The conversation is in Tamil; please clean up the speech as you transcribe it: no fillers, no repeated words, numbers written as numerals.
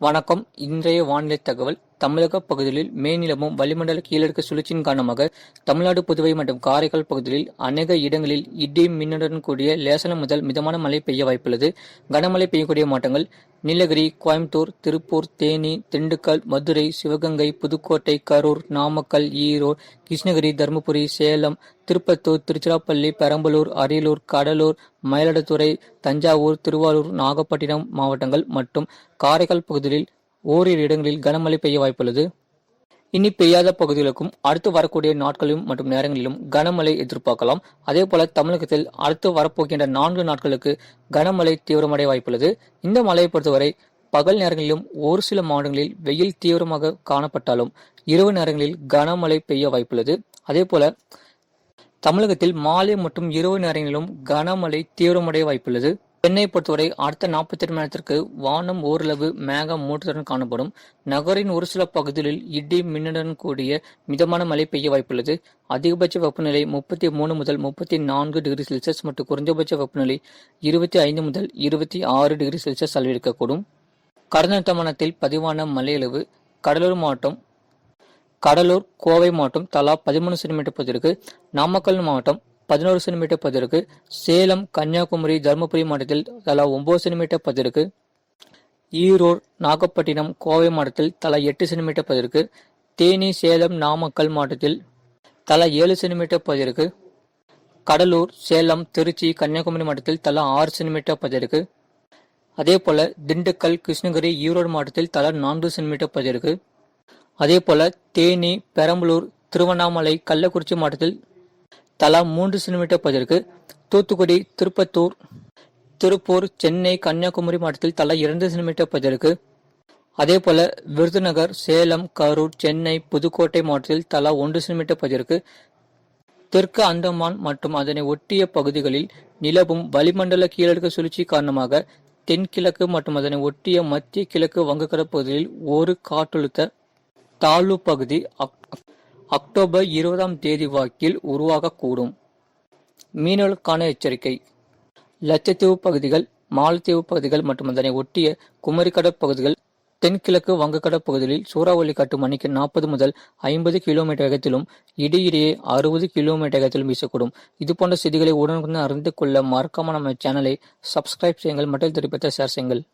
வணக்கம். இன்றைய வானிலை தகவல். தமிழக பகுதிகளில் மேல்நிலவும் வளிமண்டல கீழடுக்கு சுழற்சியின் காரணமாக தமிழ்நாடு, புதுவை மற்றும் காரைக்கால் பகுதிகளில் அநேக இடங்களில் இடி மின்னலுடன் கூடிய லேசான முதல் மிதமான மழை பெய்ய வாய்ப்புள்ளது. கனமழை பெய்யக்கூடிய மாவட்டங்கள்: நீலகிரி, கோயம்புத்தூர், திருப்பூர், தேனி, திண்டுக்கல், மதுரை, சிவகங்கை, புதுக்கோட்டை, கரூர், நாமக்கல், ஈரோடு, கிருஷ்ணகிரி, தருமபுரி, சேலம், திருப்பத்தூர், திருச்சிராப்பள்ளி, பெரம்பலூர், அரியலூர், கடலூர், மயிலாடுதுறை, தஞ்சாவூர், திருவாரூர், நாகப்பட்டினம் மாவட்டங்கள் மற்றும் காரைக்கால் பகுதிகளில் ஓரிரு இடங்களில் கனமழை பெய்ய வாய்ப்புள்ளது. இனி பெய்யாத பகுதிகளுக்கும் அடுத்து வரக்கூடிய நாட்களிலும் மற்றும் நேரங்களிலும் கனமழை எதிர்பார்க்கலாம். அதேபோல தமிழகத்தில் அடுத்து வரப்போகின்ற 4 நாட்களுக்கு கனமழை தீவிரமடைய வாய்ப்புள்ளது. இந்த மழையை பொறுத்தவரை பகல் நேரங்களிலும் ஒரு சில மாவட்டங்களில் வெயில் தீவிரமாக காணப்பட்டாலும் இரவு நேரங்களில் கனமழை பெய்ய வாய்ப்புள்ளது. அதேபோல தமிழகத்தில் மாலை மற்றும் இரவு நேரங்களிலும் கனமழை தீவிரமடைய வாய்ப்புள்ளது. சென்னையை பொறுத்தவரை அடுத்த 48 மணி நேரத்திற்கு வானம் ஓரளவு மேக மூட்டத்துடன் காணப்படும். நகரின் ஒரு சில பகுதிகளில் இடி மின்னலுடன் கூடிய மிதமான மழை பெய்ய வாய்ப்புள்ளது. அதிகபட்ச வெப்பநிலை 33 முதல் 34 டிகிரி செல்சியஸ் மற்றும் குறைந்தபட்ச வெப்பநிலை 25 முதல் 26 டிகிரி செல்சியஸ் அளவிருக்கக்கூடும். கடந்த தமானத்தில் பதிவான மழையளவு: கடலூர் மாவட்டம், கடலூர், கோவை மாவட்டம் தலா 13 சென்டிமீட்டர் பதிவிற்கு, நாமக்கல் மாவட்டம் 11 சென்டிமீட்டர் பதிவிற்கு, சேலம், கன்னியாகுமரி, தருமபுரி மாவட்டத்தில் தலா 9 சென்டிமீட்டர் பதிவிற்கு, ஈரோடு, நாகப்பட்டினம், கோவை மாவட்டத்தில் தலா 8 சென்டிமீட்டர் பதிவிற்கு, தேனி, சேலம், நாமக்கல் மாவட்டத்தில் தலா 7 சென்டிமீட்டர் பதிவிற்கு, கடலூர், சேலம், திருச்சி, கன்னியாகுமரி மாவட்டத்தில் தலா 6 சென்டிமீட்டர் பதிவிற்கு, அதேபோல திண்டுக்கல், கிருஷ்ணகிரி, ஈரோடு மாவட்டத்தில் தலா 4 சென்டிமீட்டர் பதிவிற்கு, அதேபோல தேனி, பெரம்பலூர், திருவண்ணாமலை, கள்ளக்குறிச்சி மாவட்டத்தில் தலா 3 சென்டிமீட்டர் பதிவிற்கு, தூத்துக்குடி, திருப்பூர், சென்னை, கன்னியாகுமரி மாவட்டத்தில் தலா 2 சென்டிமீட்டர் பதிவிற்கு, அதேபோல விருதுநகர், சேலம், கரூர், சென்னை, புதுக்கோட்டை மாவட்டத்தில் தலா 1 சென்டிமீட்டர் பதிவிற்கு, தெற்கு அந்தமான் மற்றும் அதனை ஒட்டிய பகுதிகளில் நிலவும் வளிமண்டல கீழடுக்கு சுழற்சி காரணமாக தென்கிழக்கு மற்றும் அதனை ஒட்டிய மத்திய கிழக்கு வங்கக்கடல் பகுதியில் ஒரு காற்றழுத்த தாழ்வு பகுதி அக்டோபர் 20ஆம் தேதி வாக்கில் உருவாகக்கூடும். மீனவர்களுக்கான எச்சரிக்கை: லட்சத்தீவு பகுதிகள், மாலத்தீவு பகுதிகள் மற்றும் அதனை ஒட்டிய குமரிக்கடல் பகுதிகள், தென்கிழக்கு வங்கக்கடல் பகுதிகளில் சூறாவளி காற்று மணிக்கு 40 முதல் 50 கிலோமீட்டர் வேகத்திலும் இடையிடையே 60 கிலோமீட்டர் வேகத்திலும் வீசக்கூடும். இதுபோன்ற செய்திகளை உடனுக்குடன் அறிந்து கொள்ள மறக்காம நம்ம சேனலை சப்ஸ்கிரைப் செய்யுங்கள் மற்றும் திருப்பத்தை ஷேர் செய்யுங்கள்.